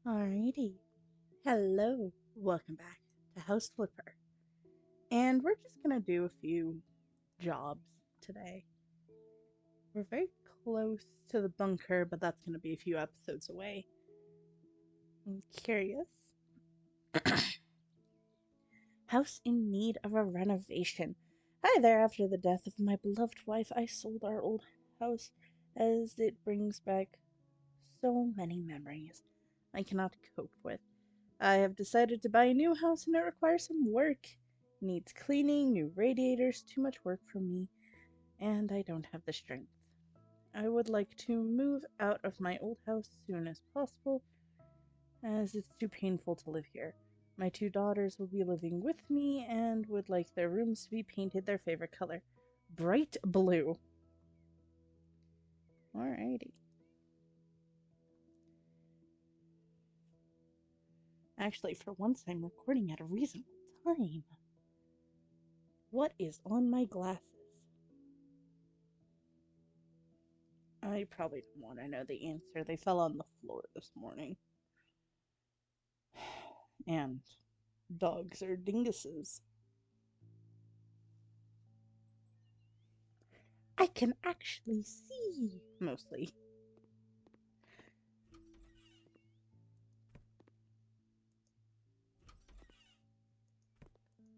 Alrighty. Hello. Welcome back to House Flipper. And we're just going to do a few jobs today. We're very close to the bunker, but that's going to be a few episodes away. I'm curious. House in need of a renovation. Hi there. After the death of my beloved wife, I sold our old house as it brings back so many memories I cannot cope with. I have decided to buy a new house and it requires some work. It needs cleaning, new radiators, too much work for me, and I don't have the strength. I would like to move out of my old house as soon as possible, as it's too painful to live here. My two daughters will be living with me and would like their rooms to be painted their favorite color, bright blue. Alrighty. Actually, for once, I'm recording at a reasonable time. What is on my glasses? I probably don't want to know the answer. They fell on the floor this morning. And dogs are dinguses. I can actually see, mostly.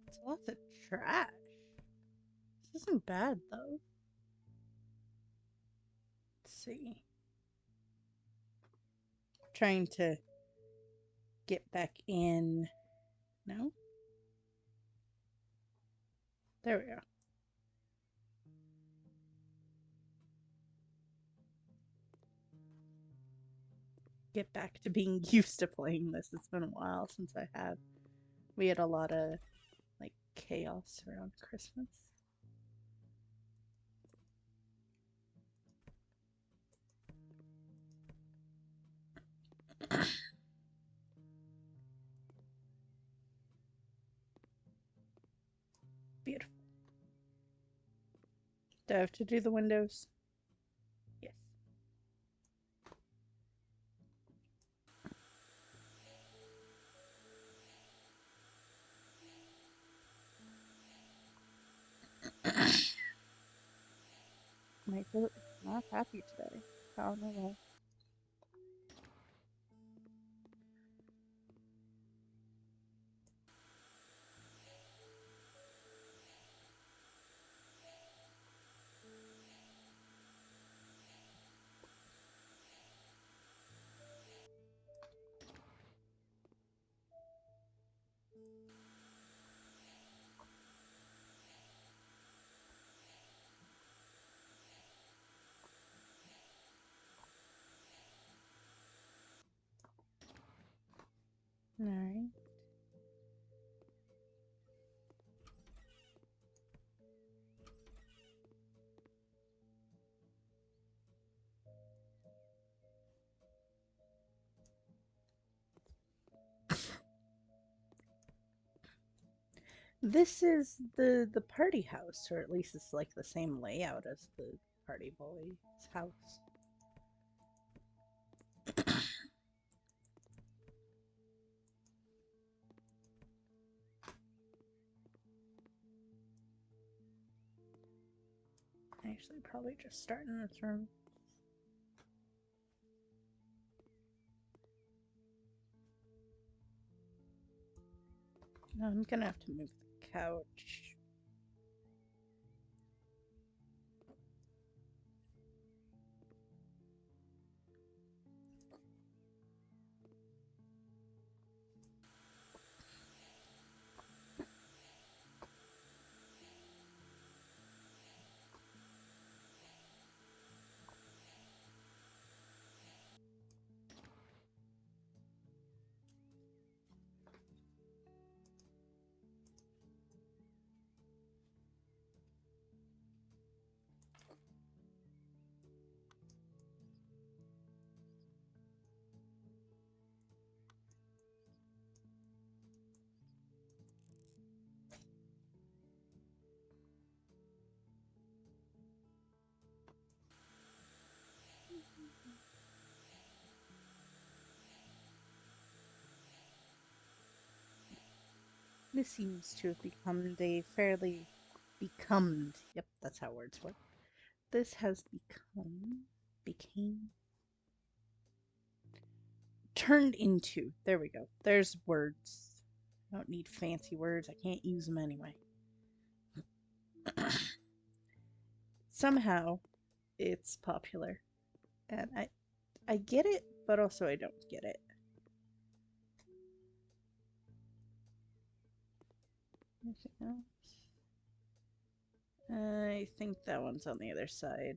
It's lots of trash. This isn't bad, though. Let's see. Trying to get back in. No? There we go. Get back to being used to playing this. It's been a while since I have. We had a lot of, like, chaos around Christmas. Beautiful. Do I have to do the windows? Yes. My goat is not happy today. I don't know why. Alright. This is the party house, or at least it's like the same layout as the party boy's house. Actually, probably just start in this room. No, I'm gonna have to move the couch. This seems to have become a fairly become. Yep, that's how words work. This has became, turned into. There we go. There's words. I don't need fancy words. I can't use them anyway. Somehow, it's popular, and I get it, but also I don't get it. Anything else? I think that one's on the other side.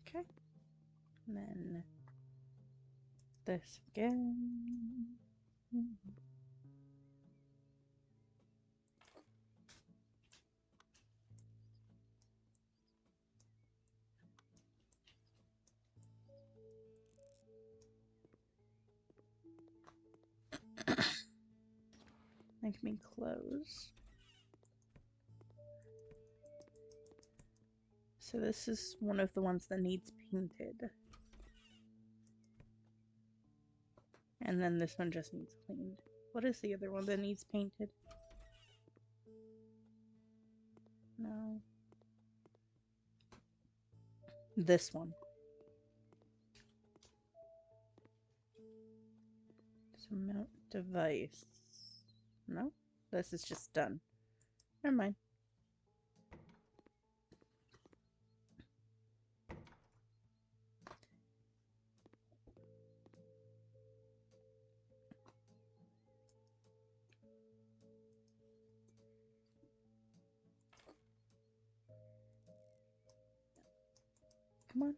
Okay. And then this again. Make me close. So this is one of the ones that needs painted. And then this one just needs cleaned. What is the other one that needs painted? No. This one. So mount device. No? This is just done. Never mind. Come on.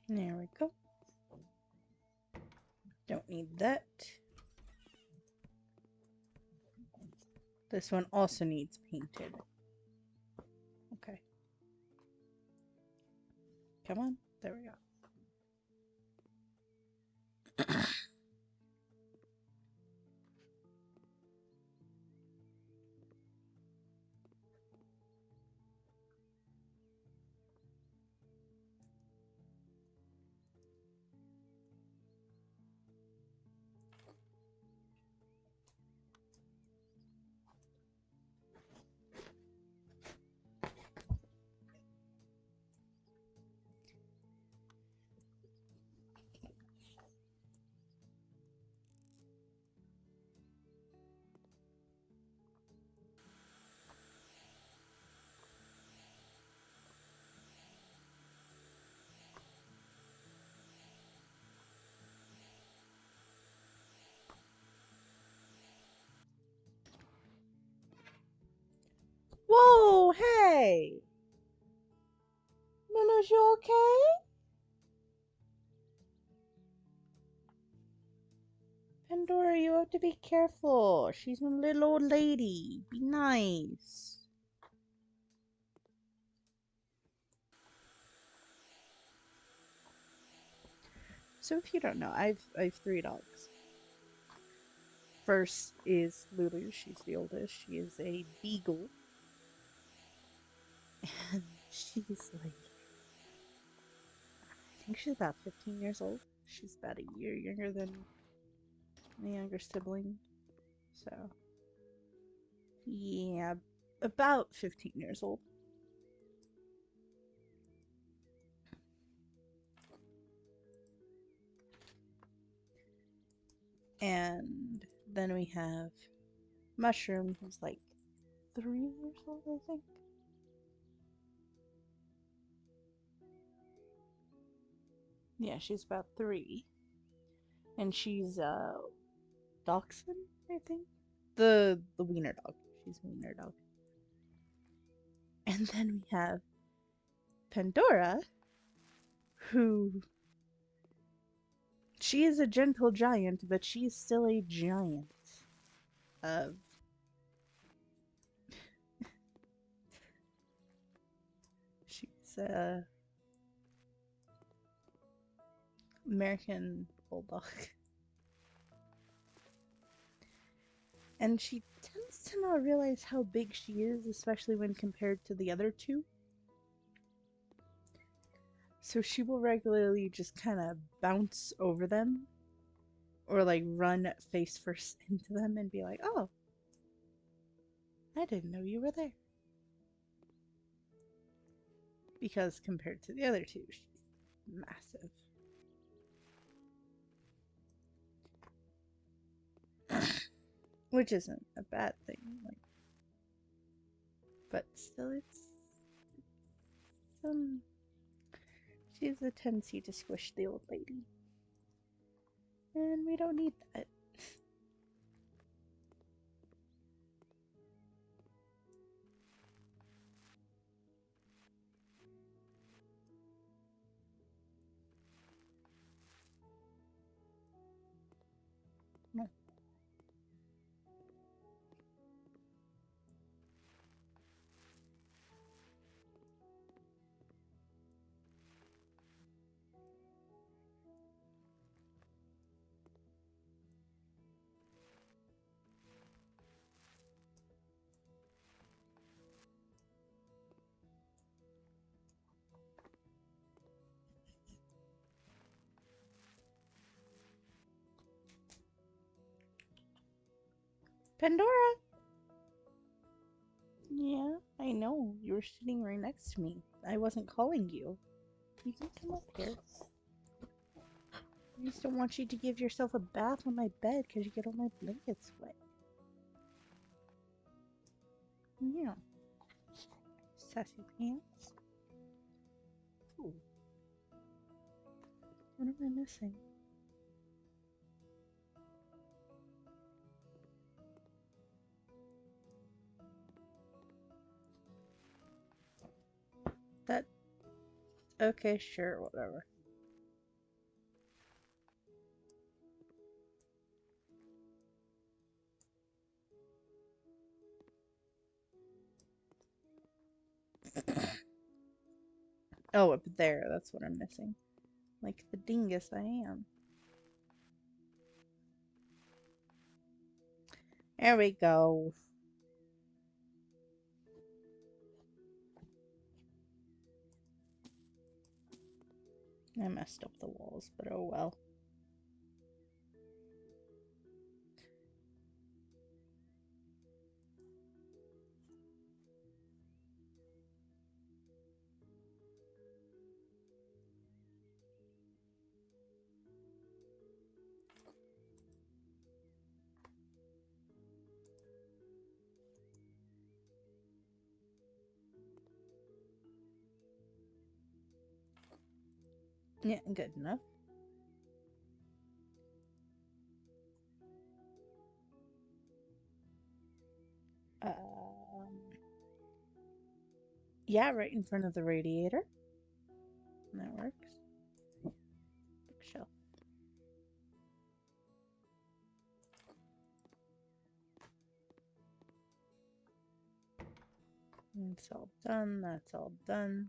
There we go. Don't need that. This one also needs painted. Okay. Come on. There we go. Whoa, hey! Nunu's, you okay? Pandora, you have to be careful. She's a little old lady. Be nice. So if you don't know, I've three dogs. First is Lulu. She's the oldest. She is a beagle. And she's like, I think she's about 15 years old. She's about a year younger than my younger sibling. So, yeah, about 15 years old. And then we have Mushroom, who's like 3 years old, I think. Yeah, she's about 3. And she's Dachshund, I think. The wiener dog. She's a wiener dog. And then we have Pandora, who she is a gentle giant, but she's still a giant of she's a American bulldog. And she tends to not realize how big she is, especially when compared to the other two. So she will regularly just kind of bounce over them or like run face first into them and be like, "Oh, I didn't know you were there." Because compared to the other two, she's massive. Which isn't a bad thing, like, but still, it's um, she has a tendency to squish the old lady, and we don't need that. No. Pandora! Yeah, I know. You were sitting right next to me. I wasn't calling you. You can come up here. I just don't want you to give yourself a bath on my bed because you get all my blankets wet. Yeah. Sassy pants. Ooh. What am I missing? That. Okay, sure, whatever. Oh, up there, that's what I'm missing. Like the dingus I am. There we go. I messed up the walls, but oh well. Yeah, good enough. Yeah, right in front of the radiator. That works. Bookshelf. That's all done. That's all done.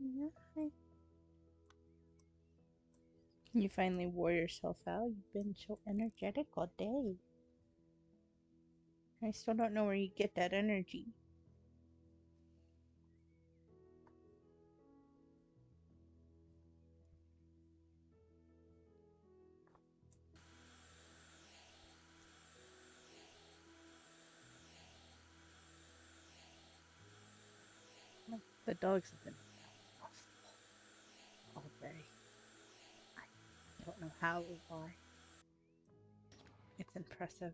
Yeah. You finally wore yourself out. You've been so energetic all day. I still don't know where you get that energy. Like, the dogs have been awful all day. I don't know how or why. It's impressive.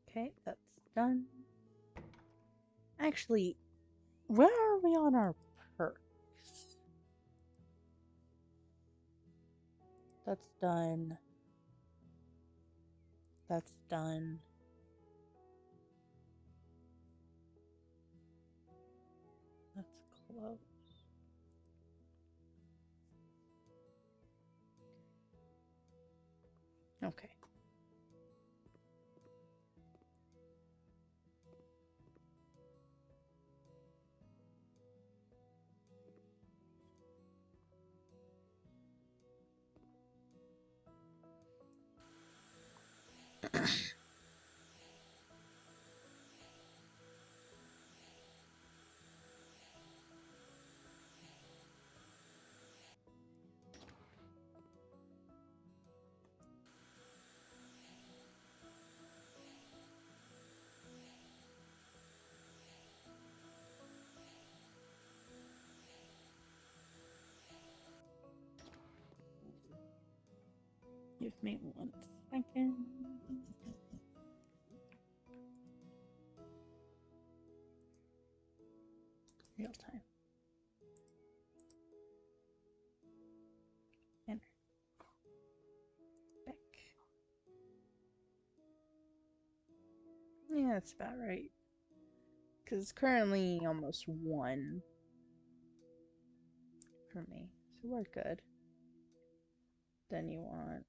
Okay, that's done. Actually, where are we on our perks? That's done. That's done. That's close. Okay. Give me 1 second. Real time. Enter. Back. Yeah, that's about right. Because it's currently almost 1 for me. So we're good. Then you want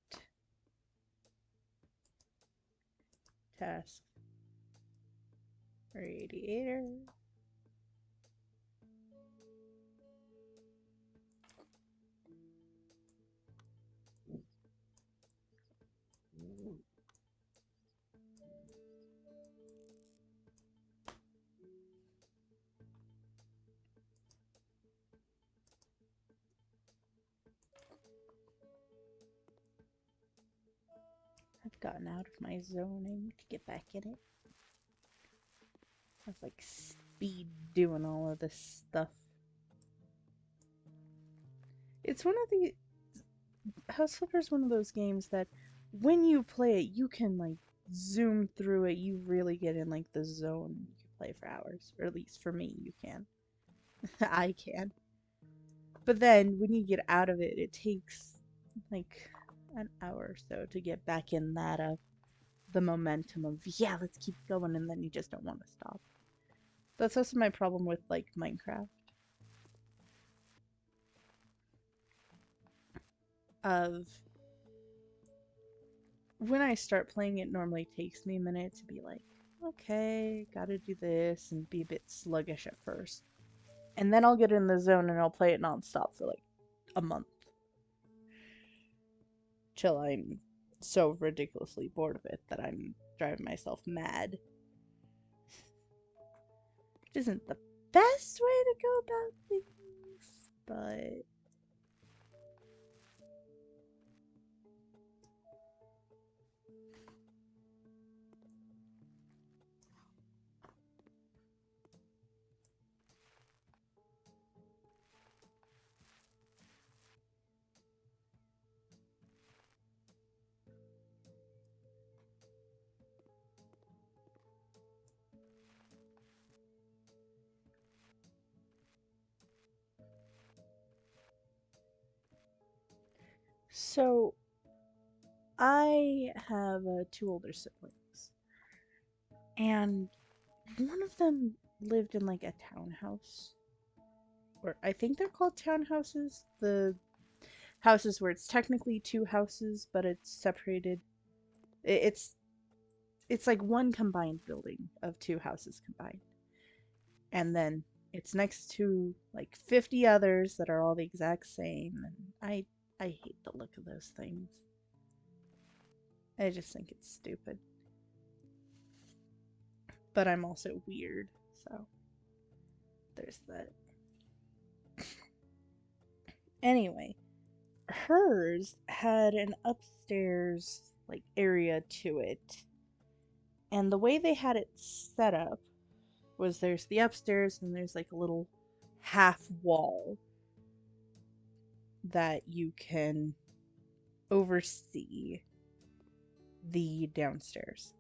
task radiator. I've gotten out of my zoning to get back in it. I was like speed doing all of this stuff. It's one of the House Flipper is one of those games that when you play it, you can like zoom through it. You really get in like the zone. You can play for hours, or at least for me, you can. I can. But then when you get out of it, it takes like an hour or so to get back in that the momentum of yeah, let's keep going, and then you just don't want to stop. That's also my problem with like Minecraft. Of when I start playing, it normally takes me a minute to be like, okay, gotta do this, and be a bit sluggish at first. And then I'll get in the zone and I'll play it nonstop for like a month. Till I'm so ridiculously bored of it that I'm driving myself mad. Which isn't the best way to go about things, but so I have 2 older siblings, and one of them lived in like a townhouse, or I think they're called townhouses. The houses where it's technically 2 houses, but it's separated. It's like one combined building of 2 houses combined, and then it's next to like 50 others that are all the exact same. And I hate the look of those things. I just think it's stupid. But I'm also weird, so there's that. Anyway, hers had an upstairs like area to it. And the way they had it set up was there's the upstairs and there's like a little half wall that you can oversee the downstairs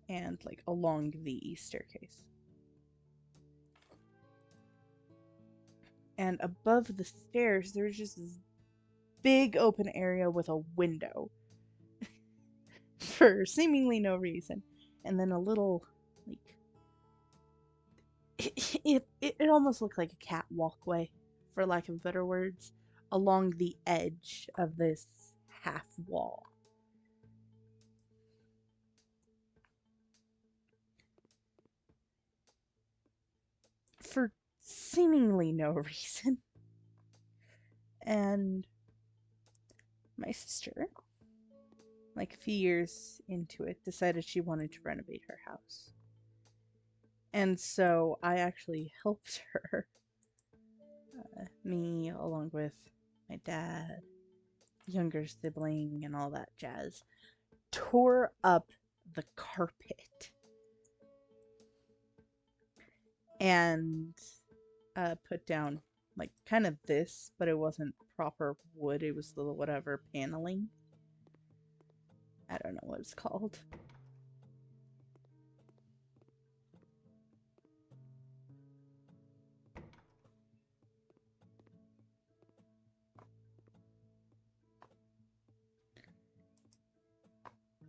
and like along the staircase. And above the stairs, there's just this big open area with a window for seemingly no reason. And then a little, like, it almost looked like a cat walkway, for lack of better words, along the edge of this half wall. For seemingly no reason. And my sister, like a few years into it, decided she wanted to renovate her house. And so I actually helped her. Me, along with my dad, younger sibling, and all that jazz, tore up the carpet and put down like kind of this, but it wasn't proper wood. It was the whatever paneling. I don't know what it's called.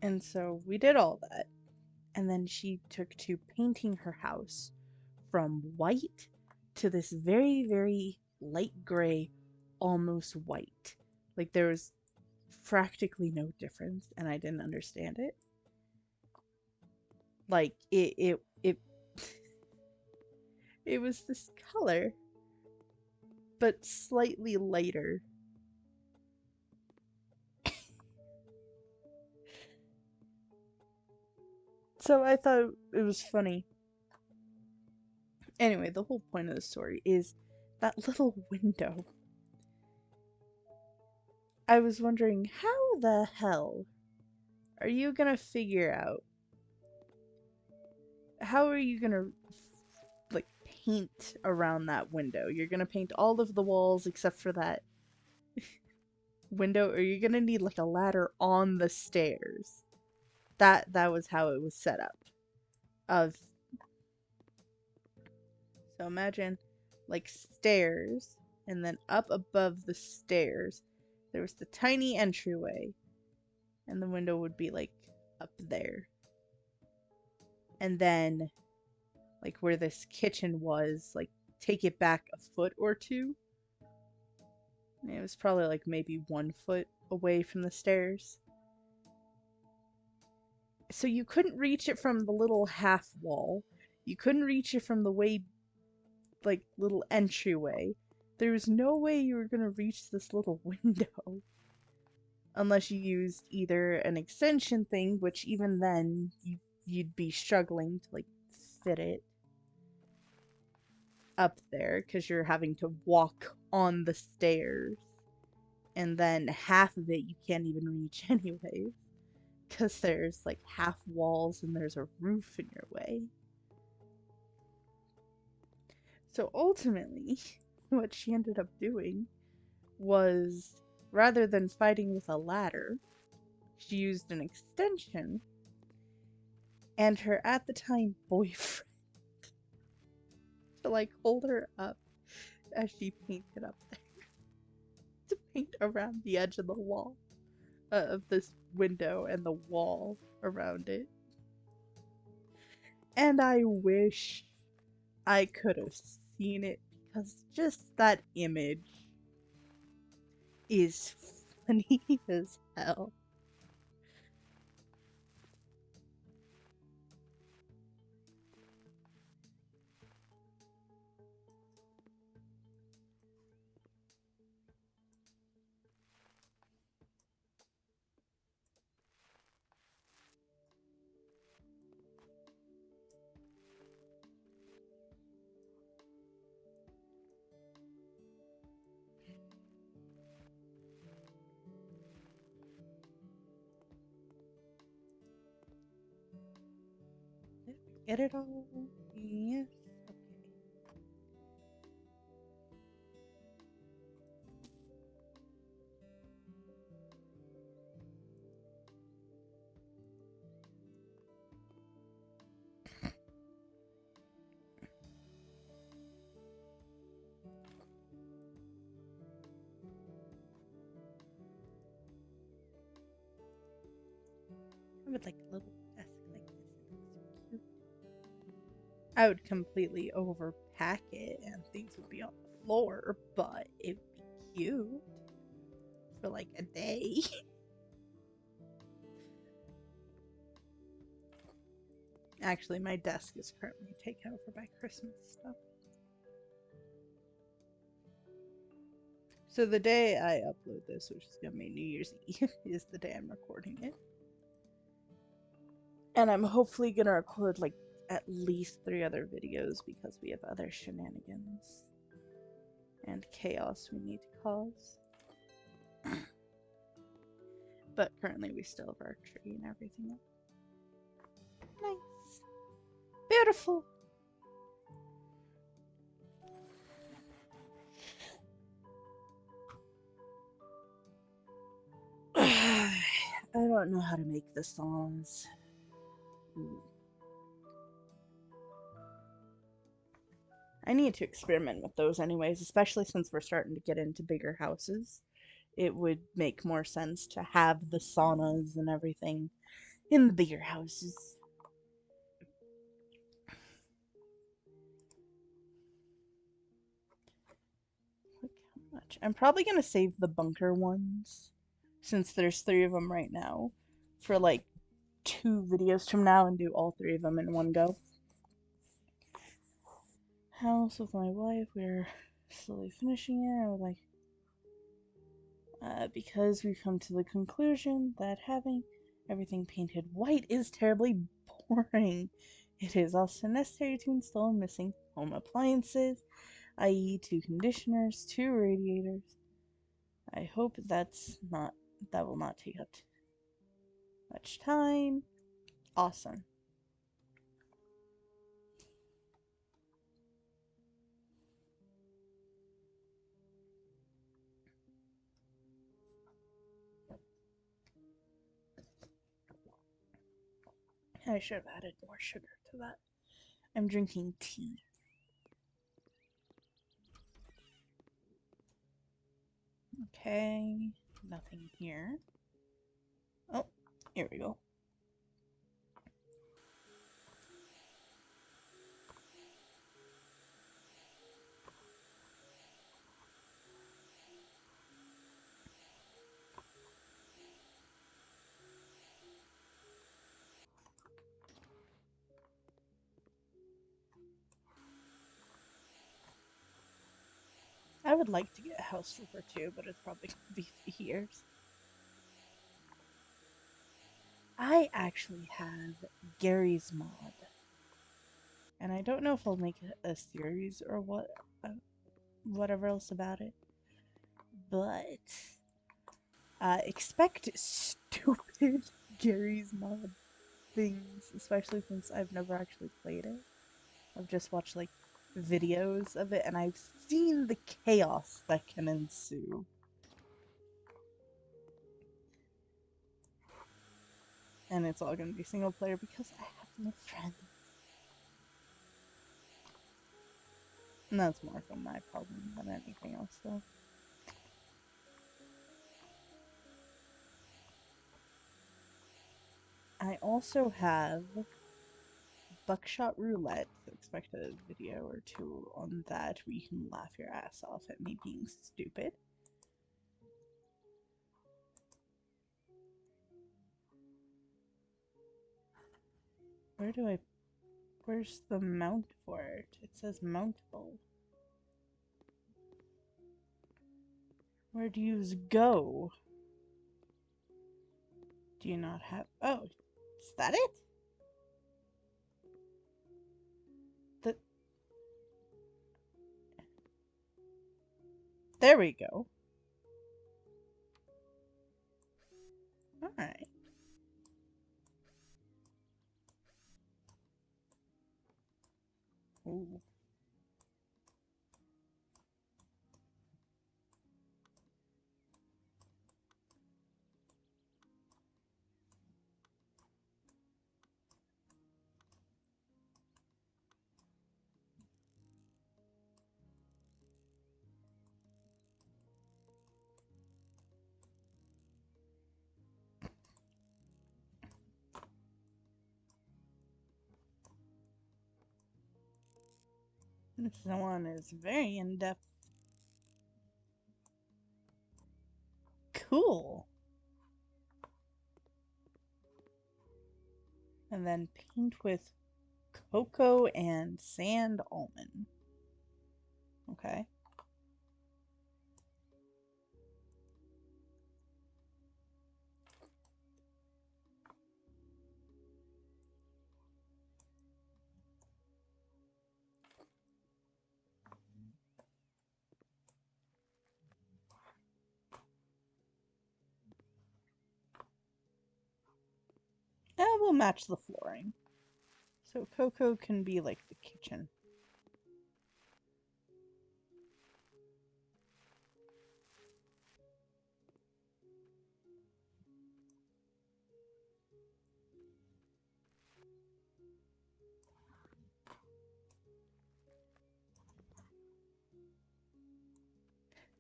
And so we did all that. And then she took to painting her house from white to this very, very light gray, almost white. Like there was practically no difference, and I didn't understand it. Like it was this color, but slightly lighter. So I thought it was funny. Anyway, the whole point of the story is that little window. I was wondering, how the hell are you gonna figure out? How are you gonna like paint around that window? You're gonna paint all of the walls except for that window, or you're gonna need like a ladder on the stairs. That was how it was set up. Of So imagine like stairs, and then up above the stairs there was the tiny entryway, and the window would be like up there. And then like where this kitchen was, like take it back a foot or two. It was probably like maybe 1 foot away from the stairs. So you couldn't reach it from the little half wall. You couldn't reach it from the way, like, little entryway. There was no way you were gonna reach this little window. Unless you used either an extension thing, which even then, you'd be struggling to, like, fit it up there, because you're having to walk on the stairs. And then half of it you can't even reach anyways, because there's, like, half walls and there's a roof in your way. So ultimately, what she ended up doing was, rather than fighting with a ladder, she used an extension and her at the time boyfriend to like hold her up as she painted up there to paint around the edge of the wall of this window and the wall around it. And I wish I could have seen it, because just that image is funny as hell. get it all? Yes. Okay. I would like a little desk like this. It looks so cute. I would completely overpack it and things would be on the floor, but it would be cute for like a day. Actually, my desk is currently taken over by Christmas stuff. So the day I upload this, which is gonna be New Year's Eve, is the day I'm recording it. And I'm hopefully gonna record like at least 3 other videos because we have other shenanigans and chaos we need to cause. But currently we still have our tree and everything up. Nice. Beautiful. I don't know how to make the songs. I need to experiment with those anyways, especially since we're starting to get into bigger houses. It would make more sense to have the saunas and everything in the bigger houses. Look how much. I'm probably going to save the bunker ones, since there's 3 of them right now, for like 2 videos from now and do all 3 of them in one go. House with my wife, we're slowly finishing it. I would like, because we've come to the conclusion that having everything painted white is terribly boring. It is also necessary to install missing home appliances, i.e. 2 conditioners, 2 radiators. I hope that will not take up much time. Awesome. I should have added more sugar to that. I'm drinking tea. Okay, nothing here. Oh, here we go. I would like to get a house flipper too, but it's probably gonna be years. I actually have Gary's mod, and I don't know if I'll make a series or whatever else about it, but expect stupid Gary's mod things, especially since I've never actually played it. I've just watched like videos of it, and I've seen the chaos that can ensue. And it's all gonna be single player because I have no friends. And that's more from my problem than anything else, though. I also have Buckshot Roulette, so expect a video or 2 on that where you can laugh your ass off at me being stupid. Where's the mount for it? It says mountable. Where do yous go? Do you not have... Oh, is that it? There we go. Alright. Ooh. This one is very in-depth. Cool. And then paint with cocoa and sand almond. Okay. That will match the flooring. So cocoa can be like the kitchen.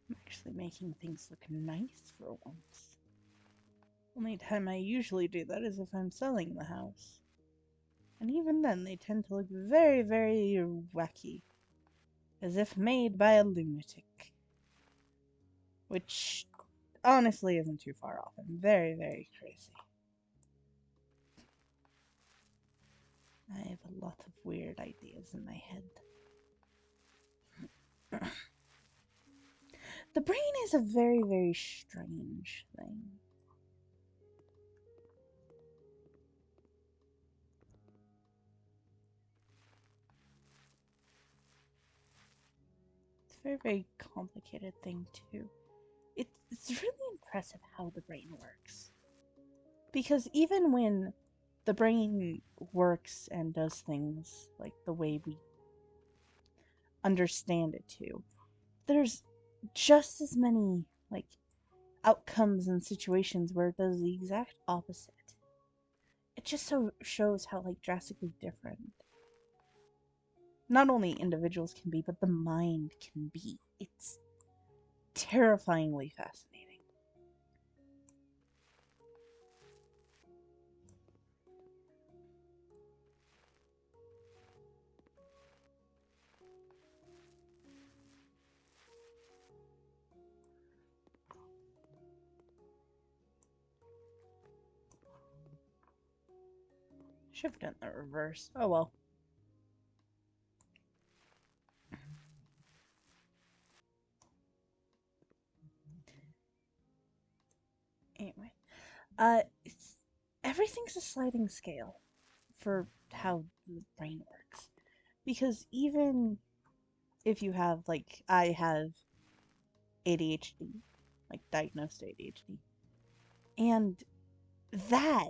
I'm actually making things look nice for once. Only time I usually do that is if I'm selling the house. And even then, they tend to look very, very wacky. As if made by a lunatic. Which, honestly, isn't too far off. I'm very, very crazy. I have a lot of weird ideas in my head. The brain is a very, very strange thing. It's a very, very complicated thing, too. It's really impressive how the brain works. Because even when the brain works and does things like the way we understand it to, there's just as many, like, outcomes and situations where it does the exact opposite. It just so shows how, like, drastically different not only individuals can be, but the mind can be. It's terrifyingly fascinating. Should have done the reverse. Oh well. Anyway, it's everything's a sliding scale for how the brain works. Because even if you have, like, I have ADHD, like diagnosed ADHD, and that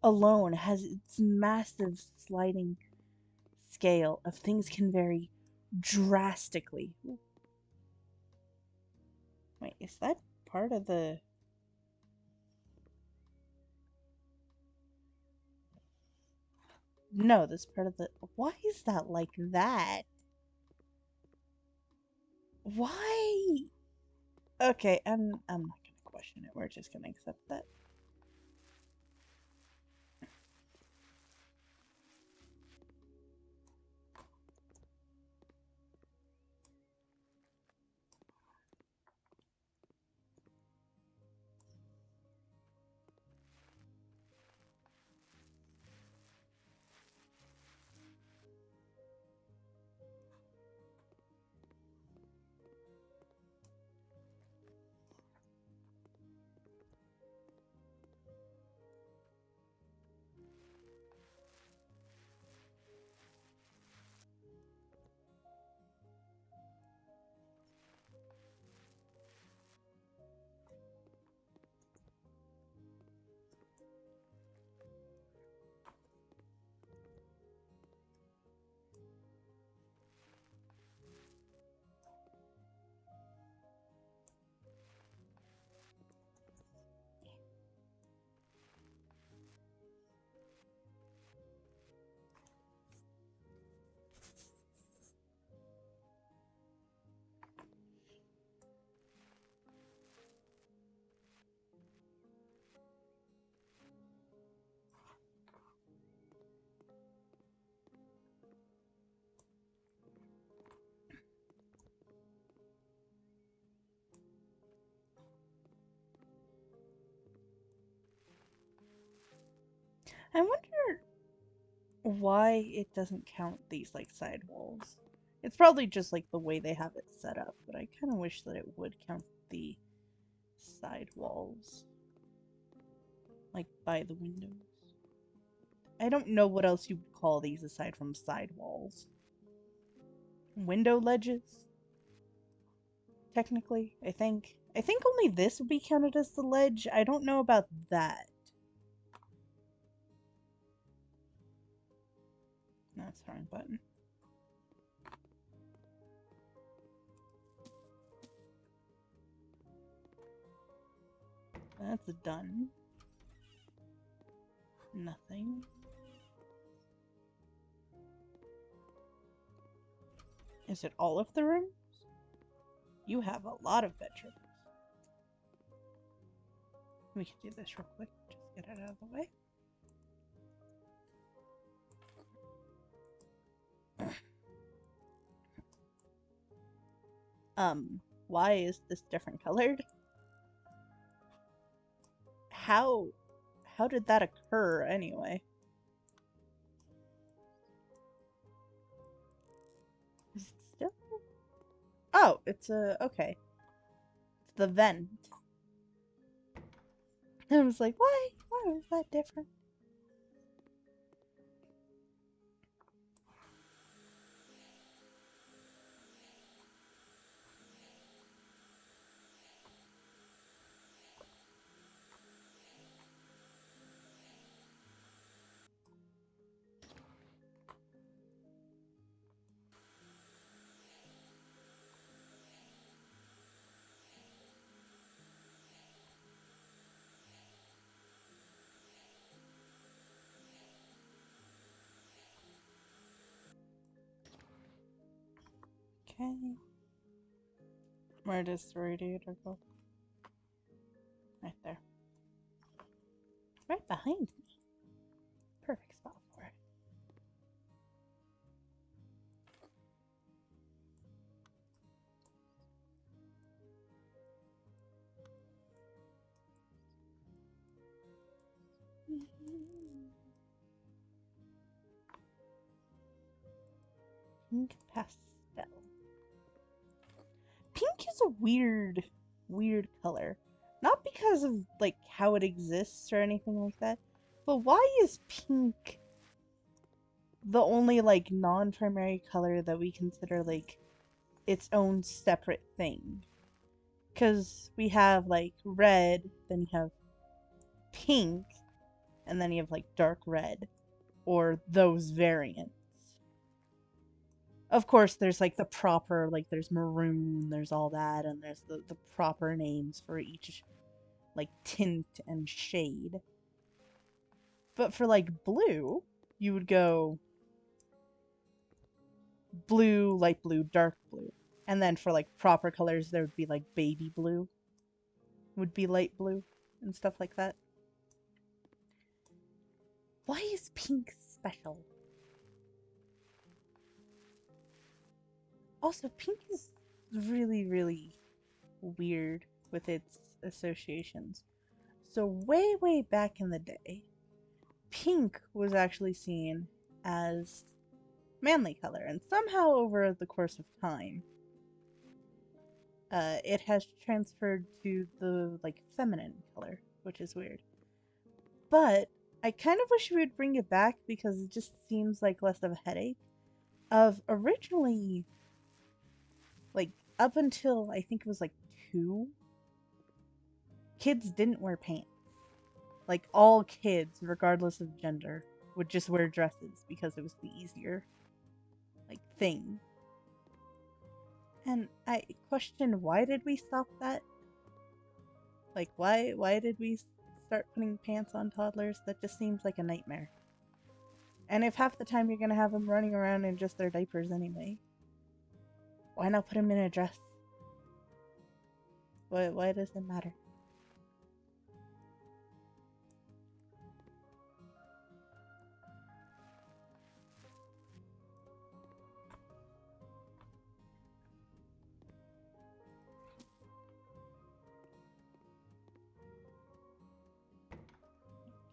alone has its massive sliding scale of things can vary drastically. Wait, is that part of the... No, that's part of the... Why is that like that? Why? Okay, I'm not gonna question it. We're just gonna accept that. why it doesn't count these like side walls. It's probably just like the way they have it set up, but I kind of wish that it would count the side walls, like by the windows. I don't know what else you would call these aside from side walls. Window ledges? Technically, I think. I think only this would be counted as the ledge. I don't know about that. That's the wrong button. That's done. Nothing. Is it all of the rooms? You have a lot of bedrooms. We can do this real quick. Just get it out of the way. Why is this different colored? How did that occur anyway? Is it still? Oh, it's okay. It's the vent. I was like, why? Why was that different? Okay. Where does the radiator go? Right there. Right behind me. Perfect spot for it. Pink pastel. Pink is a weird color. Not because of like how it exists or anything like that, but why is pink the only like non-primary color that we consider like its own separate thing? Because we have like red, then you have pink, and then you have like dark red, or those variants. Of course, there's like the proper, like there's maroon, there's all that, and there's the proper names for each like tint and shade. But for like blue, you would go blue, light blue, dark blue. And then for like proper colors, there would be like baby blue, would be light blue, and stuff like that. Why is pink special? Also, pink is really weird with its associations. So way back in the day, pink was actually seen as manly color, and somehow over the course of time, it has transferred to the like feminine color, which is weird. But I kind of wish we would bring it back because it just seems like less of a headache. Of originally, like up until I think it was like 2, kids didn't wear pants. Like all kids, regardless of gender, would just wear dresses because it was the easier like thing. And I question, why did we stop that? Like why did we start putting pants on toddlers? That just seems like a nightmare. And if half the time you're gonna have them running around in just their diapers anyway, why not put them in a dress? Why does it matter?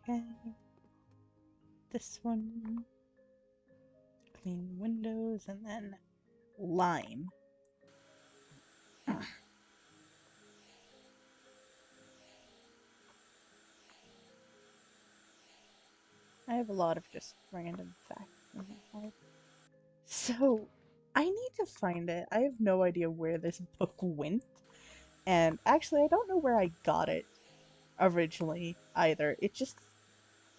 Okay. This one. between windows and then lime. I have a lot of just random facts in my head. So, I need to find it. I have no idea where this book went. And actually, I don't know where I got it originally either. It just,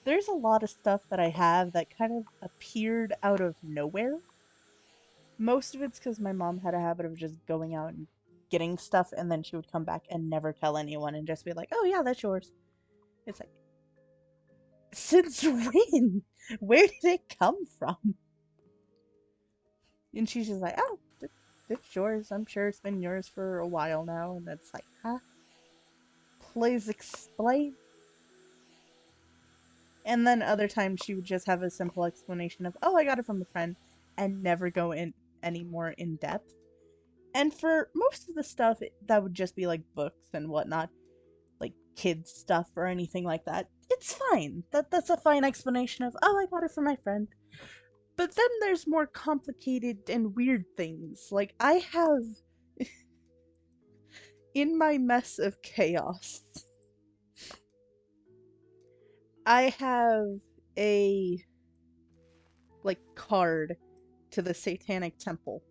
there's a lot of stuff that I have that kind of appeared out of nowhere. Most of it's because my mom had a habit of just going out and getting stuff, and then she would come back and never tell anyone and just be like, oh yeah, that's yours. It's like, since when? Where did it come from? And she's just like, oh, it's yours. I'm sure it's been yours for a while now. And that's like, huh? Please explain. And then other times she would just have a simple explanation of, oh, I got it from a friend, and never go in any more in depth. And for most of the stuff, that would just be like books and whatnot, like kids stuff or anything like that. It's fine. That's a fine explanation of, oh, I got it from my friend. But then there's more complicated and weird things. Like, I have in my mess of chaos, I have a like card to the Satanic Temple.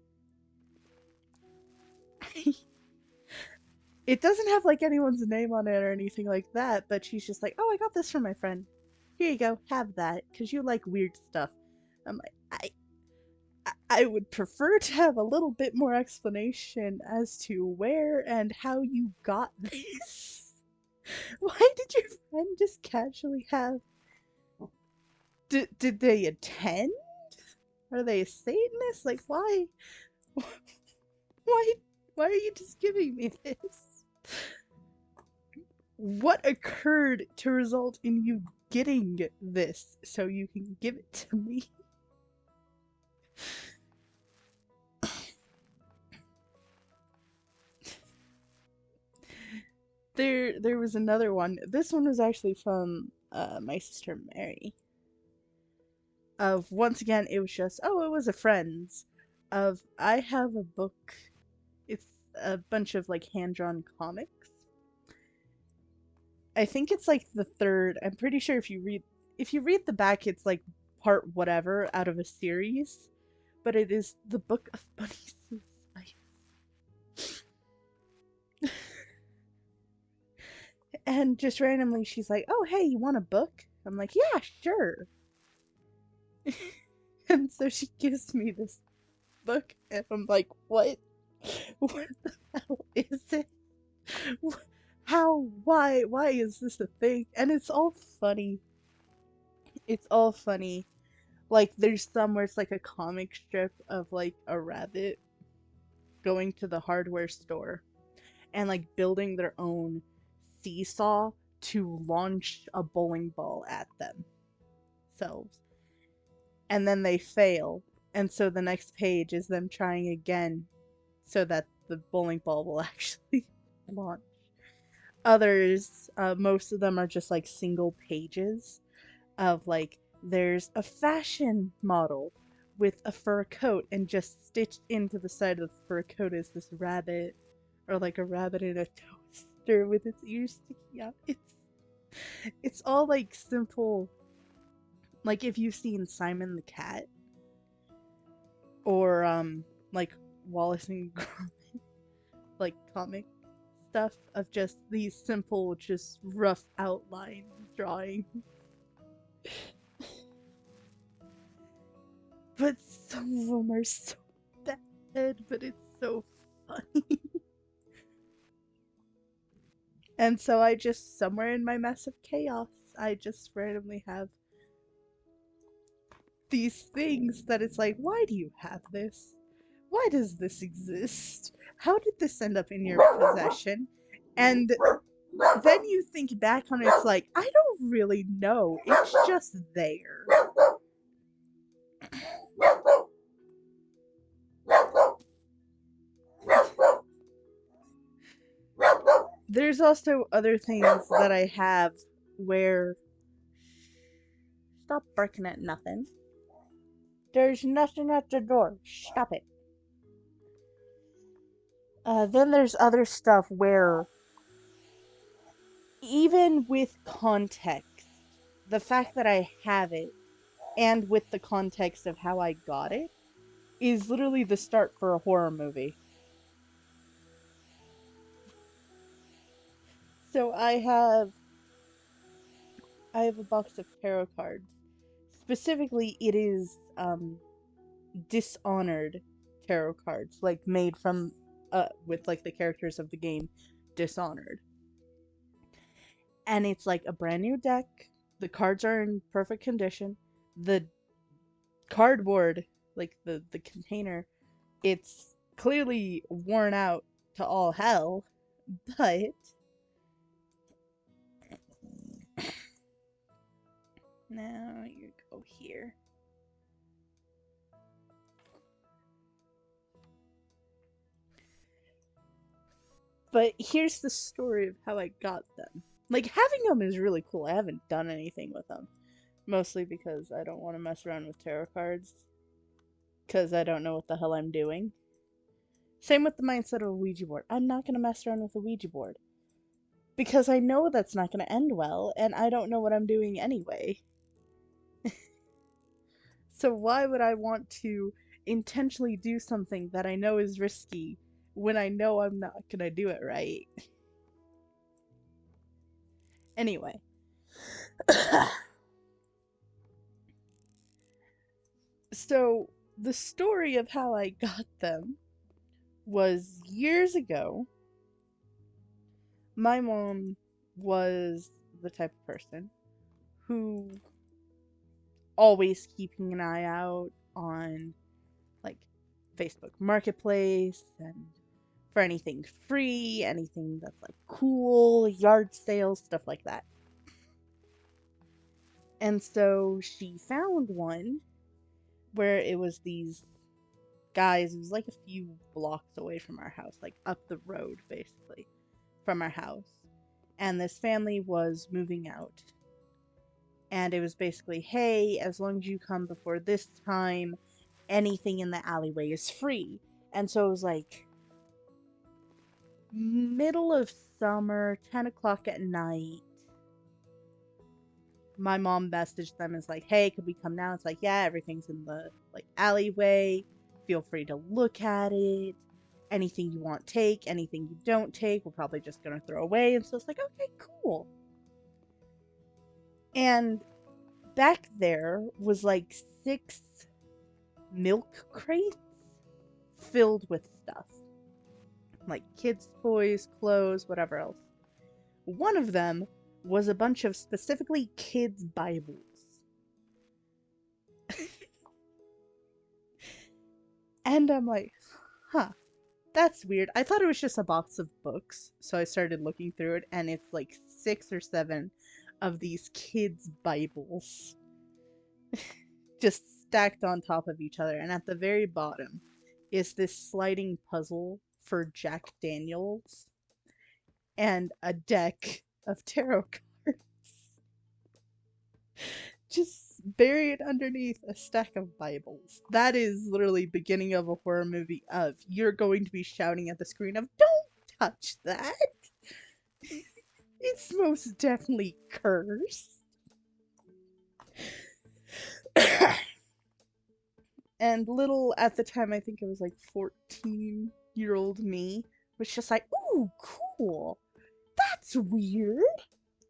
It doesn't have like anyone's name on it or anything like that, but she's just like, "Oh, I got this from my friend. Here you go, have that, because you like weird stuff." I'm like, I would prefer to have a little bit more explanation as to where and how you got this. Why did your friend just casually have? Did they attend? Are they a Satanist? Like, why? Why? Why are you just giving me this? What occurred to result in you getting this so you can give it to me? There was another one. This one was actually from my sister Mary. Of once again, it was just, oh, it was a friend's. Of, I have a book. It's a bunch of like hand-drawn comics. I think it's like the third. I'm pretty sure if you read the back, it's like part whatever out of a series, but it is the Book of Bunnies and Spiders. And just randomly, she's like, "Oh, hey, you want a book?" I'm like, "Yeah, sure." And so she gives me this book, and I'm like, "What? What the hell is it? How? Why is this a thing?" And it's all funny. It's all funny. Like, there's some where it's like a comic strip of like a rabbit going to the hardware store and like building their own seesaw to launch a bowling ball at themselves. And then they fail. And so the next page is them trying again so that the bowling ball will actually launch. Others, most of them are just like single pages of like, there's a fashion model with a fur coat, and just stitched into the side of the fur coat is this rabbit, or like a rabbit in a toaster with its ears sticking out. It's all like simple, like if you've seen Simon the Cat or like Wallace and Gromit, like comic stuff of just these simple, just rough outline drawings. But some of them are so bad, but it's so funny. And so I just, somewhere in my mess of chaos, I just randomly have these things that it's like, why do you have this? Why does this exist? How did this end up in your possession? And then you think back on it, it's like, I don't really know. It's just there. There's also other things that I have where... Stop barking at nothing. There's nothing at the door. Stop it. Then there's other stuff where, even with context, the fact that I have it, and with the context of how I got it, is literally the start for a horror movie. So I have a box of tarot cards. Specifically, it is Dishonored tarot cards, like made from with like the characters of the game Dishonored. And it's like a brand new deck. The cards are in perfect condition. The cardboard, like the container, it's clearly worn out to all hell, but now you go here. But here's the story of how I got them. Like, having them is really cool. I haven't done anything with them. Mostly because I don't want to mess around with tarot cards. Because I don't know what the hell I'm doing. Same with the mindset of a Ouija board. I'm not going to mess around with a Ouija board. Because I know that's not going to end well, and I don't know what I'm doing anyway. So why would I want to intentionally do something that I know is risky when I know I'm not going to do it right? Anyway. So, the story of how I got them was years ago. My mom was the type of person who always keeping an eye out on like Facebook Marketplace and for anything free, anything that's like cool, yard sales, stuff like that. And so she found one where it was these guys, it was like a few blocks away from our house, like up the road basically from our house. And this family was moving out. And it was basically, hey, as long as you come before this time, anything in the alleyway is free. And so it was like middle of summer, 10 o'clock at night. My mom messaged them and was like, hey, could we come now? It's like, yeah, everything's in the like alleyway. Feel free to look at it. Anything you want, take. Anything you don't take, we're probably just gonna throw away. And so it's like, okay, cool. And back there was like 6 milk crates filled with stuff. Like kids' toys, clothes, whatever else. One of them was a bunch of specifically kids' Bibles. And I'm like, huh, that's weird. I thought it was just a box of books, so I started looking through it, and it's like 6 or 7 of these kids' Bibles. Just stacked on top of each other, and at the very bottom is this sliding puzzle for Jack Daniels and a deck of tarot cards. Just buried underneath a stack of Bibles. That is literally beginning of a horror movie of you're going to be shouting at the screen of don't touch that. It's most definitely cursed. And little, at the time, I think it was like 14-year-old me, was just like, ooh, cool. That's weird.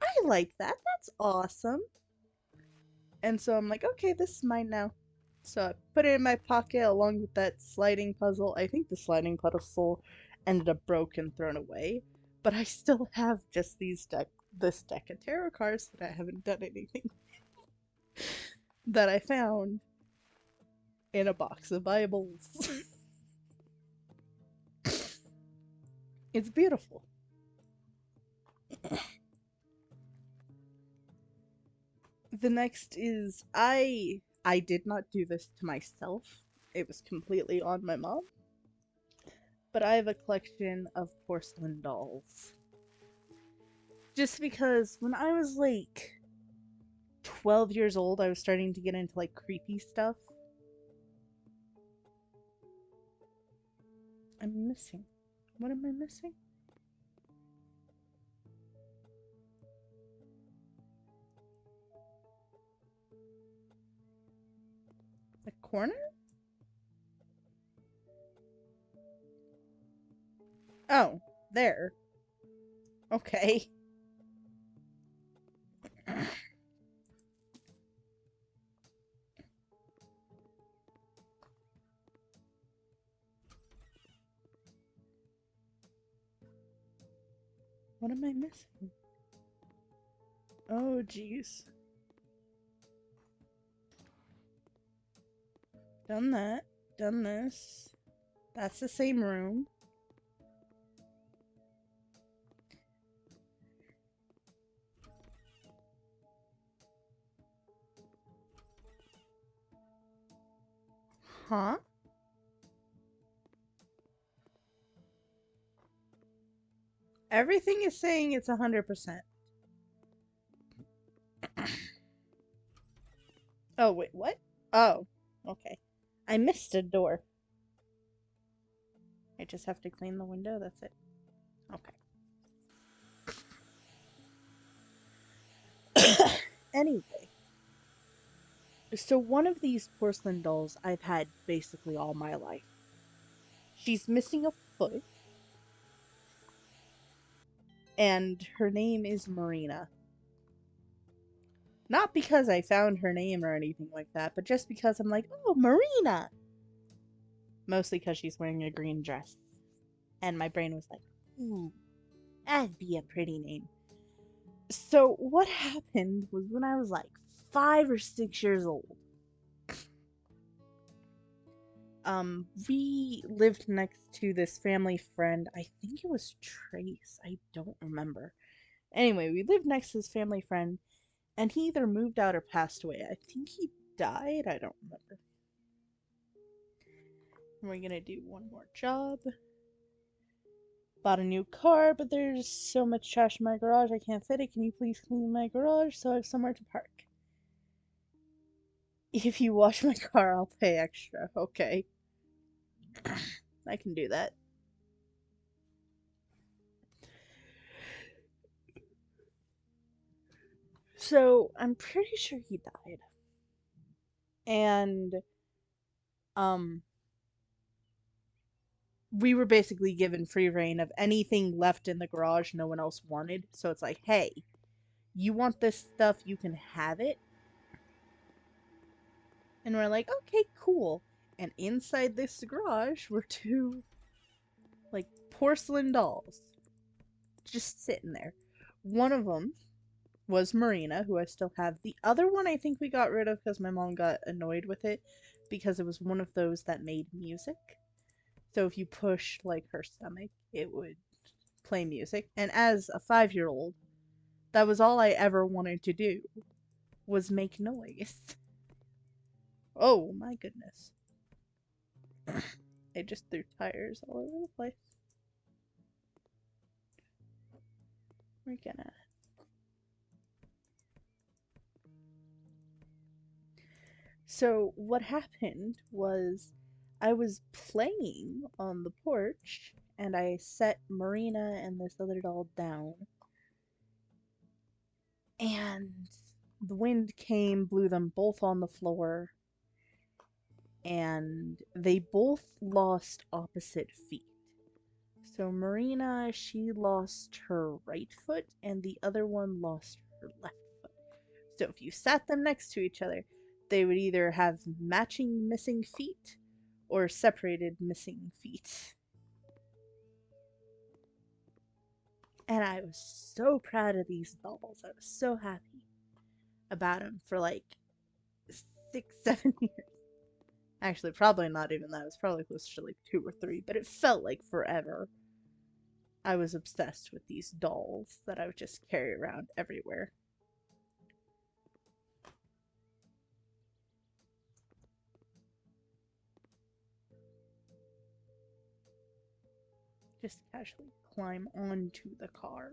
I like that. That's awesome. And so I'm like, okay, this is mine now. So I put it in my pocket along with that sliding puzzle. I think the sliding puzzle ended up broken, thrown away. But I still have just this deck of tarot cards that I haven't done anything that I found in a box of Bibles. It's beautiful. The next is I did not do this to myself. It was completely on my mom. But I have a collection of porcelain dolls. Just because when I was like 12 years old, I was starting to get into like creepy stuff. I'm missing. What am I missing? The corner? Oh, there. Okay. What am I missing? Oh, jeez. Done that. Done this. That's the same room. Huh? Everything is saying it's 100%. Oh, wait, what? Oh, okay. I missed a door. I just have to clean the window, that's it. Okay. Anyway, so one of these porcelain dolls I've had basically all my life. She's missing a foot, and her name is Marina. Not because I found her name or anything like that, but just because I'm like, oh, Marina! Mostly because she's wearing a green dress. And my brain was like, ooh, that'd be a pretty name. So what happened was when I was like 5 or 6 years old, we lived next to this family friend. I think it was Trace. I don't remember. Anyway, we lived next to this family friend, and he either moved out or passed away. I think he died. I don't remember. We're gonna do one more job. Bought a new car, but there's so much trash in my garage I can't fit it. Can you please clean my garage so I have somewhere to park? If you wash my car, I'll pay extra. Okay. I can do that. So, I'm pretty sure he died. And, um, we were basically given free reign of anything left in the garage no one else wanted. So it's like, hey, you want this stuff, you can have it. And we're like, okay, cool. And inside this garage were two, like, porcelain dolls. Just sitting there. One of them was Marina, who I still have. The other one I think we got rid of because my mom got annoyed with it because it was one of those that made music. So if you push like her stomach, it would play music. And as a 5-year-old, that was all I ever wanted to do was make noise. Oh my goodness. I just threw tires all over the place. We're gonna So what happened was I was playing on the porch and I set Marina and this other doll down and the wind came, blew them both on the floor, and they both lost opposite feet. So Marina, she lost her right foot and the other one lost her left foot. So if you sat them next to each other, they would either have matching missing feet or separated missing feet. And I was so proud of these dolls. I was so happy about them for like 6, 7 years. Actually, probably not even that. It was probably closer to like 2 or 3, but it felt like forever. I was obsessed with these dolls that I would just carry around everywhere. Just casually climb onto the car.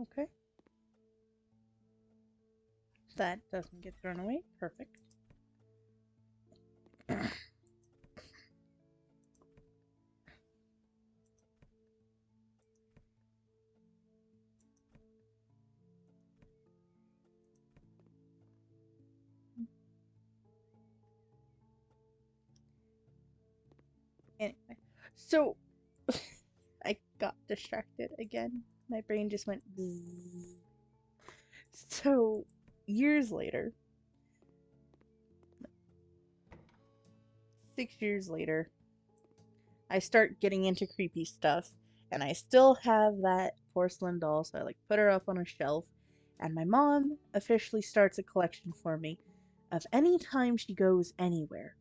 Okay. That doesn't get thrown away. Perfect. Anyway, so I got distracted again. My brain just went bzzz. So, years later, 6 years later, I start getting into creepy stuff, and I still have that porcelain doll, so I like put her up on a shelf, and my mom officially starts a collection for me of any time she goes anywhere.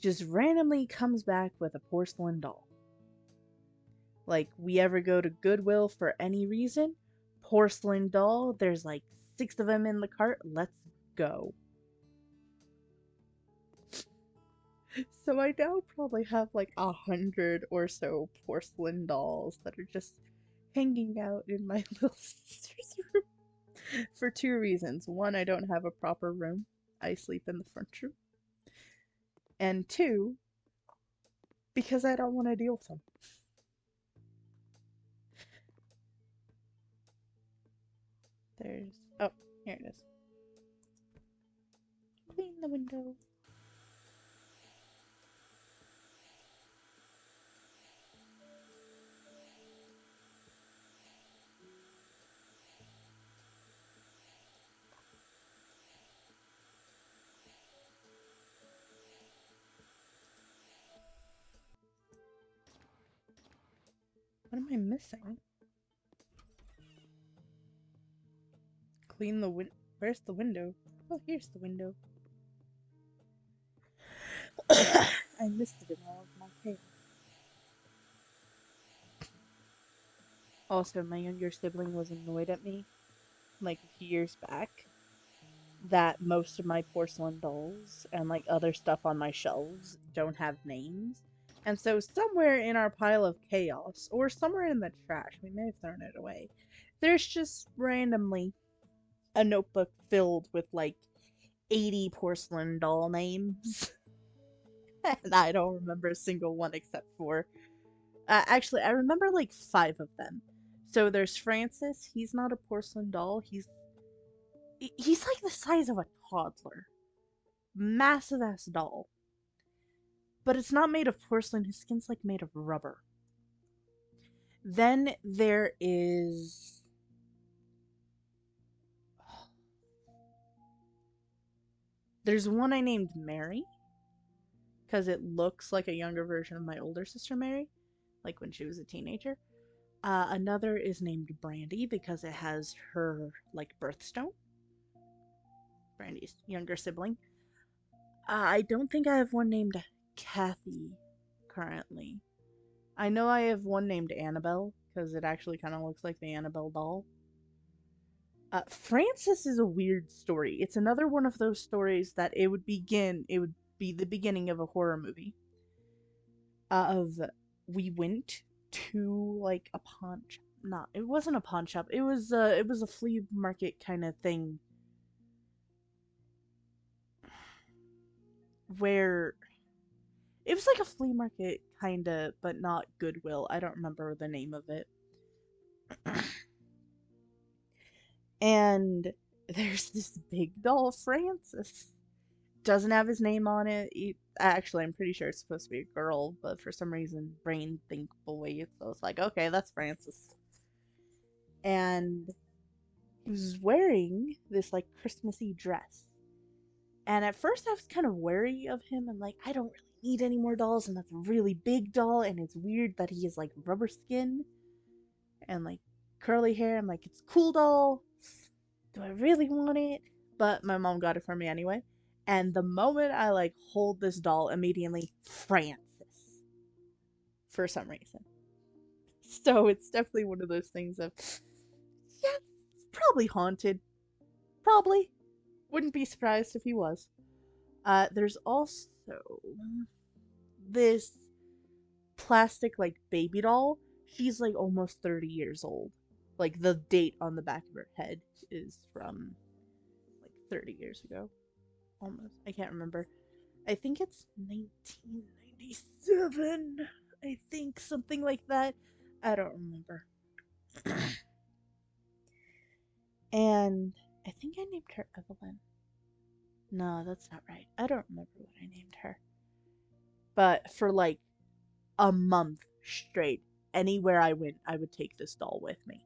Just randomly comes back with a porcelain doll. Like, we ever go to Goodwill for any reason, porcelain doll, there's like 6 of them in the cart, let's go. So I now probably have like 100 or so porcelain dolls that are just hanging out in my little sister's room for 2 reasons. One, I don't have a proper room. I sleep in the front room. And two, because I don't want to deal with them. There's... Oh, here it is. Clean the window. What am I missing? Clean the win... Where's the window? Oh, here's the window. I missed it in all of my chaos. Also, my younger sibling was annoyed at me, like a few years back, that most of my porcelain dolls and like other stuff on my shelves don't have names. And so somewhere in our pile of chaos, or somewhere in the trash, we may have thrown it away, there's just randomly a notebook filled with like 80 porcelain doll names. And I don't remember a single one except for actually I remember like 5 of them. So there's Francis, he's not a porcelain doll, he's like the size of a toddler. Massive ass doll. But it's not made of porcelain, his skin's like made of rubber. Then there's one I named Mary, because it looks like a younger version of my older sister Mary, like when she was a teenager. Another is named Brandy because it has her like birthstone. Brandy's younger sibling. I don't think I have one named Kathy currently. I know I have one named Annabelle because it actually kind of looks like the Annabelle doll. Francis is a weird story. It's another one of those stories that it would be the beginning of a horror movie. Of we went to like a pawn shop. Not, it wasn't a pawn shop. It was a flea market kind of thing where it was like a flea market kind of, but not Goodwill. I don't remember the name of it. And there's this big doll, Francis. Doesn't have his name on it. Actually, I'm pretty sure it's supposed to be a girl, but for some reason, brain think boy. So it's like, okay, that's Francis. And he was wearing this like Christmassy dress. And at first, I was kind of wary of him. I'm like, I don't really need any more dolls, and that's a really big doll, and it's weird that he is like rubber skin and like curly hair. I'm like, it's a cool doll. Do I really want it? But my mom got it for me anyway. And the moment I like hold this doll, immediately Francis for some reason. So it's definitely one of those things of yeah, it's probably haunted. Probably. Wouldn't be surprised if he was. There's also this plastic like baby doll. She's like almost 30 years old. Like, the date on the back of her head is from, like, 30 years ago. Almost. I can't remember. I think it's 1997. I think something like that. I don't remember. And I think I named her Evelyn. No, that's not right. I don't remember what I named her. But for like a month straight, anywhere I went, I would take this doll with me.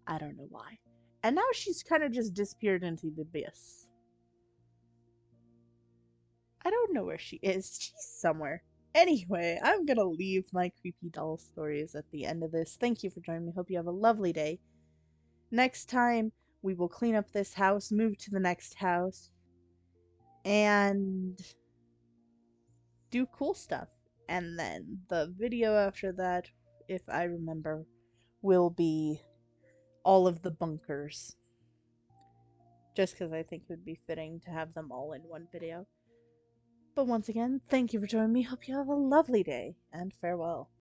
I don't know why. And now she's kind of just disappeared into the abyss. I don't know where she is. She's somewhere. Anyway, I'm gonna leave my creepy doll stories at the end of this. Thank you for joining me. Hope you have a lovely day. Next time, we will clean up this house, move to the next house, and do cool stuff. And then the video after that, if I remember, will be all of the bunkers. Just because I think it would be fitting to have them all in one video. But once again, thank you for joining me. Hope you have a lovely day, and farewell.